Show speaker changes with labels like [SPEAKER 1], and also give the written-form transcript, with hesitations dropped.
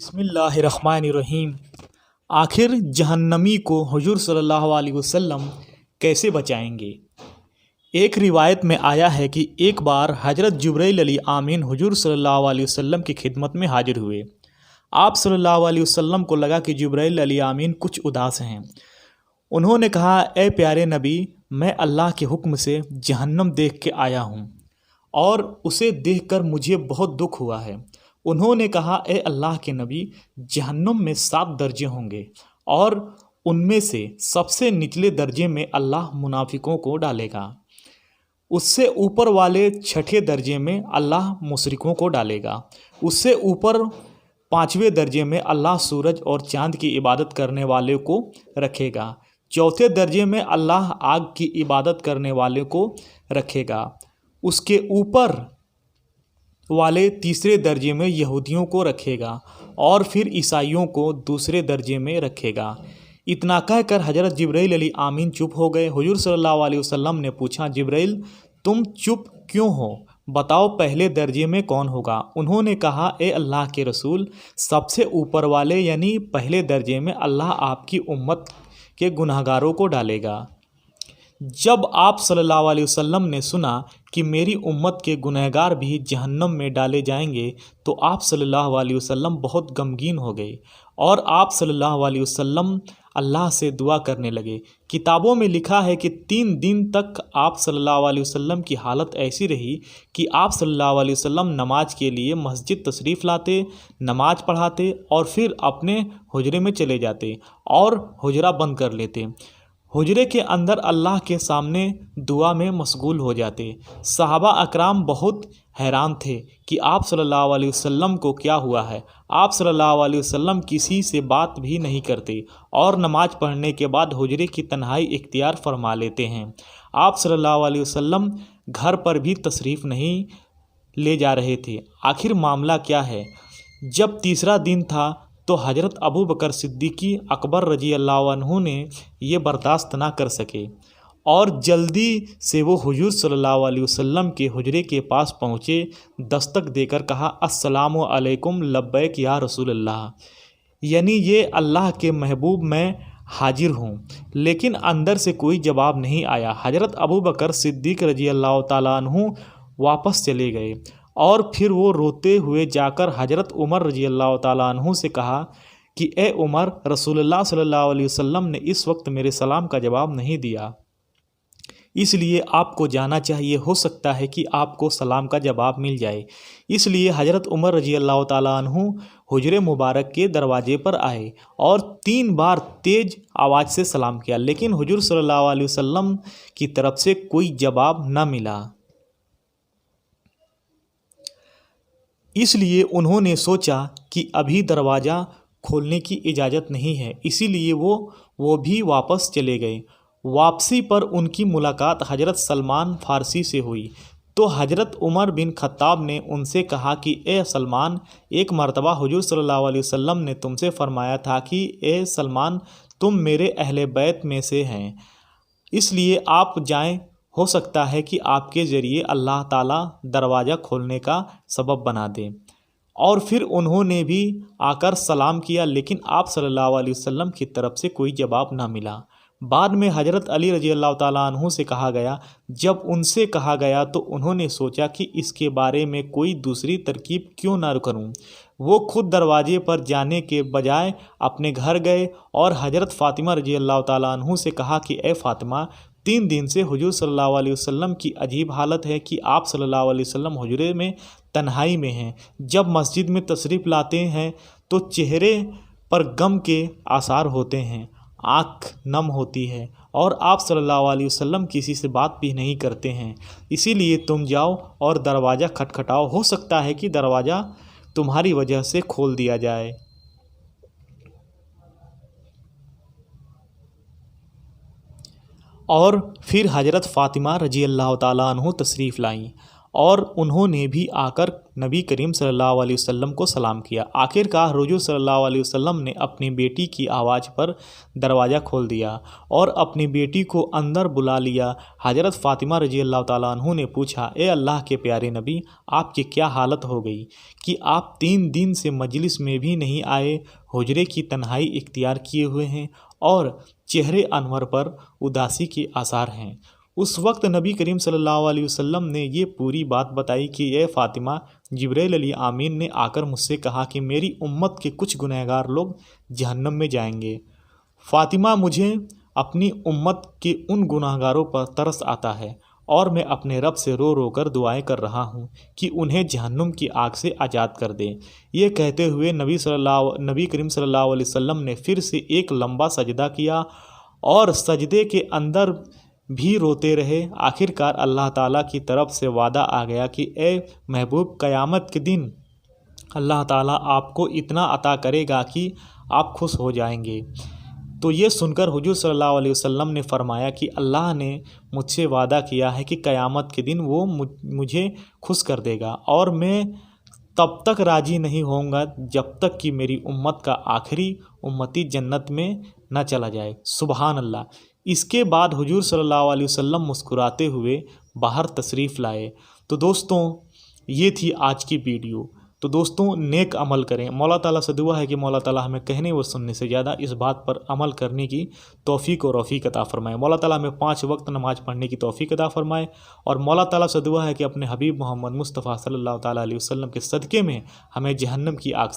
[SPEAKER 1] बिस्मिल्लाहिर्रहमानिर्रहीम। आखिर जहन्नमी को हुजूर सल्लल्लाहु अलैहि वसल्लम कैसे बचाएंगे। एक रिवायत में आया है कि एक बार हज़रत जिब्राइल अली आमीन हुजूर सल्लल्लाहु अलैहि वसल्लम की खिदमत में हाजिर हुए। आप सल्लल्लाहु अलैहि वसल्लम को लगा कि जिब्राइल अली आमीन कुछ उदास हैं। उन्होंने कहा, ए प्यारे नबी, मैं अल्लाह के हुक्म से जहन्नम देख के आया हूँ और उसे देखकर मुझे बहुत दुख हुआ है। उन्होंने कहा, ए अल्लाह के नबी, जहन्नुम में 7 दर्जे होंगे और उनमें से सबसे निचले दर्जे में अल्लाह मुनाफिकों को डालेगा। उससे ऊपर वाले 6ठे दर्जे में अल्लाह मुशरिकों को डालेगा। उससे ऊपर 5वें दर्जे में अल्लाह सूरज और चांद की इबादत करने वाले को रखेगा। चौथे दर्जे में अल्लाह आग की इबादत करने वाले को रखेगा। उसके ऊपर वाले तीसरे दर्जे में यहूदियों को रखेगा और फिर ईसाइयों को दूसरे दर्जे में रखेगा। इतना कहकर हज़रत जिब्राइल अली आमीन चुप हो गए। हुजूर सल्लल्लाहु अलैहि वसल्लम ने पूछा, जिब्राइल, तुम चुप क्यों हो? बताओ पहले दर्जे में कौन होगा? उन्होंने कहा, ए अल्लाह के रसूल, सबसे ऊपर वाले यानी पहले दर्जे में अल्लाह आपकी उम्मत के गुनहगारों को डालेगा। जब आप सल्लल्लाहु अलैहि वसल्लम ने सुना कि मेरी उम्मत के गुनहगार भी जहन्नम में डाले जाएंगे तो आप सल्लल्लाहु अलैहि वसल्लम बहुत गमगीन हो गए और आप सल्लल्लाहु अलैहि वसल्लम अल्लाह से दुआ करने लगे। किताबों में लिखा है कि 3 दिन तक आप सल्लल्लाहु अलैहि वसल्लम की हालत ऐसी रही कि आप सल्लल्लाहु अलैहि वसल्लम नमाज के लिए मस्जिद तशरीफ़ लाते, नमाज पढ़ाते और फिर अपने हुजरे में चले जाते और हुजरा बंद कर लेते। हुजरे के अंदर अल्लाह के सामने दुआ में मशगूल हो जाते। सहाबा अकराम बहुत हैरान थे कि आप सल्लल्लाहु अलैहि वसल्लम को क्या हुआ है। आप सल्लल्लाहु अलैहि वसल्लम किसी से बात भी नहीं करते और नमाज पढ़ने के बाद हुजरे की तन्हाई इख्तियार फरमा लेते हैं। आप सल्लल्लाहु अलैहि वसल्लम घर पर भी तशरीफ़ नहीं ले जा रहे थे। आखिर मामला क्या है? जब तीसरा दिन था तो हज़रत अबू बकर सिद्दीकी अकबर रजी अल्लाह अन्हु ने ये बर्दाश्त ना कर सके और जल्दी से वो हुजूर सल्लल्लाहु अलैहि वसल्लम के हुजरे के पास पहुँचे। दस्तक देकर कहा, अस्सलामु अलैकुम लब्बैक या रसूल अल्लाह, यानी ये अल्लाह के महबूब, मैं हाजिर हूँ। लेकिन अंदर से कोई जवाब नहीं आया। हज़रत अबू बकर सिद्दीक रजी अल्लाह ताला अन्हु वापस चले गए और फिर वो रोते हुए जाकर हज़रत उमर रजी अल्लाह ताला अन्हु से कहा कि ए उमर, रसूलुल्लाह सल्लल्लाहु अलैहि वसल्लम ने इस वक्त मेरे सलाम का जवाब नहीं दिया, इसलिए आपको जाना चाहिए। हो सकता है कि आपको सलाम का जवाब मिल जाए। इसलिए हज़रत उमर रजी अल्लाह ताला अन्हु हुजरे मुबारक के दरवाजे पर आए और 3 बार तेज़ आवाज़ से सलाम किया, लेकिन हुजूर सल्लल्लाहु अलैहि वसल्लम की तरफ से कोई जवाब न मिला। इसलिए उन्होंने सोचा कि अभी दरवाज़ा खोलने की इजाज़त नहीं है, इसीलिए वो भी वापस चले गए। वापसी पर उनकी मुलाकात हज़रत सलमान फ़ारसी से हुई तो हज़रत उमर बिन ख़त्ताब ने उनसे कहा कि ए सलमान, एक मरतबा हुजूर सल्लल्लाहु अलैहि वसल्लम ने तुमसे फ़रमाया था कि ए सलमान, तुम मेरे अहले बैत में से हैं, इसलिए आप जाएं। हो सकता है कि आपके ज़रिए अल्लाह ताला दरवाज़ा खोलने का सबब बना दे। और फिर उन्होंने भी आकर सलाम किया, लेकिन आप सल्लल्लाहु अलैहि वसल्लम की तरफ से कोई जवाब ना मिला। बाद में हज़रत अली रजी अल्लाह ताला अन्हु से कहा गया। जब उनसे कहा गया तो उन्होंने सोचा कि इसके बारे में कोई दूसरी तरकीब क्यों ना करूं। वो खुद दरवाजे पर जाने के बजाय अपने घर गए और हज़रत फ़ातिमा रजी अल्लाह ताला अन्हु से कहा कि ए फ़ातिमा, 3 दिन से हुजूर सल्लल्लाहु अलैहि वसल्लम की अजीब हालत है कि आप सल्लल्लाहु अलैहि वसल्लम हुजरे में तन्हाई में हैं। जब मस्जिद में तशरीफ़ लाते हैं तो चेहरे पर गम के आसार होते हैं, आँख नम होती है और आप सल्लल्लाहु अलैहि वसल्लम किसी से बात भी नहीं करते हैं। इसीलिए तुम जाओ और दरवाज़ा खटखटाओ, हो सकता है कि दरवाज़ा तुम्हारी वजह से खोल दिया जाए। और फिर हज़रत फ़ातिमा रजी अल्लाह ताला अन्हु तशरीफ़ लाईं और उन्होंने भी आकर नबी करीम सल्लल्लाहु अलैहि वसल्लम को सलाम किया। आखिरकार हुजूर सल्लल्लाहु अलैहि वसल्लम ने अपनी बेटी की आवाज़ पर दरवाज़ा खोल दिया और अपनी बेटी को अंदर बुला लिया। हज़रत फ़ातिमा रज़ी अल्लाह ताला अन्हु ने पूछा, ए अल्लाह के प्यारे नबी, आपकी क्या हालत हो गई कि आप 3 दिन से मजलिस में भी नहीं आए, हुजरे की तन्हाई इख्तियार किए हुए हैं और चेहरे अनवर पर उदासी के आसार हैं। उस वक्त नबी करीम सल्लल्लाहु अलैहि वसल्लम ने ये पूरी बात बताई कि ए फ़ातिमा, जिब्राइल अली आमीन ने आकर मुझसे कहा कि मेरी उम्मत के कुछ गुनहगार लोग जहन्नम में जाएंगे। फ़ातिमा, मुझे अपनी उम्मत के उन गुनहगारों पर तरस आता है और मैं अपने रब से रो रो कर दुआएं कर रहा हूँ कि उन्हें जहन्नुम की आग से आज़ाद कर दें। ये कहते हुए नबी करीम सल्लल्लाहु अलैहि वसल्लम ने फिर से एक लंबा सजदा किया और सजदे के अंदर भी रोते रहे। आखिरकार अल्लाह ताला की तरफ से वादा आ गया कि ए महबूब, क़यामत के दिन अल्लाह ताला आपको इतना अता करेगा कि आप खुश हो जाएंगे। तो ये सुनकर हुजूर सल्लल्लाहु अलैहि वसल्लम ने फरमाया कि अल्लाह ने मुझसे वादा किया है कि क़यामत के दिन वो मुझे खुश कर देगा और मैं तब तक राज़ी नहीं होऊंगा जब तक कि मेरी उम्मत का आखिरी उम्मती जन्नत में न चला जाए। सुबहान अल्लाह। इसके बाद हुजूर सल्लल्लाहु अलैहि वसल्लम मुस्कुराते हुए बाहर तशरीफ़ लाए। तो दोस्तों, ये थी आज की वीडियो। तो दोस्तों, नेक अमल करें। मौला ताला से दुआ है कि मौला ताला हमें कहने व सुनने से ज़्यादा इस बात पर अमल करने की तौफ़ीक और रफ़ीक अता फ़रमाए। मौला ताला हमें 5 वक्त नमाज़ पढ़ने की तौफ़ीक अता फ़रमाए और मौला ताला से दुआ है कि अपने हबीब मोहम्मद मुस्तफ़ा सल्लल्लाहु ताला अलैहि वसल्लम के सदक़े में हमें जहन्नम की आग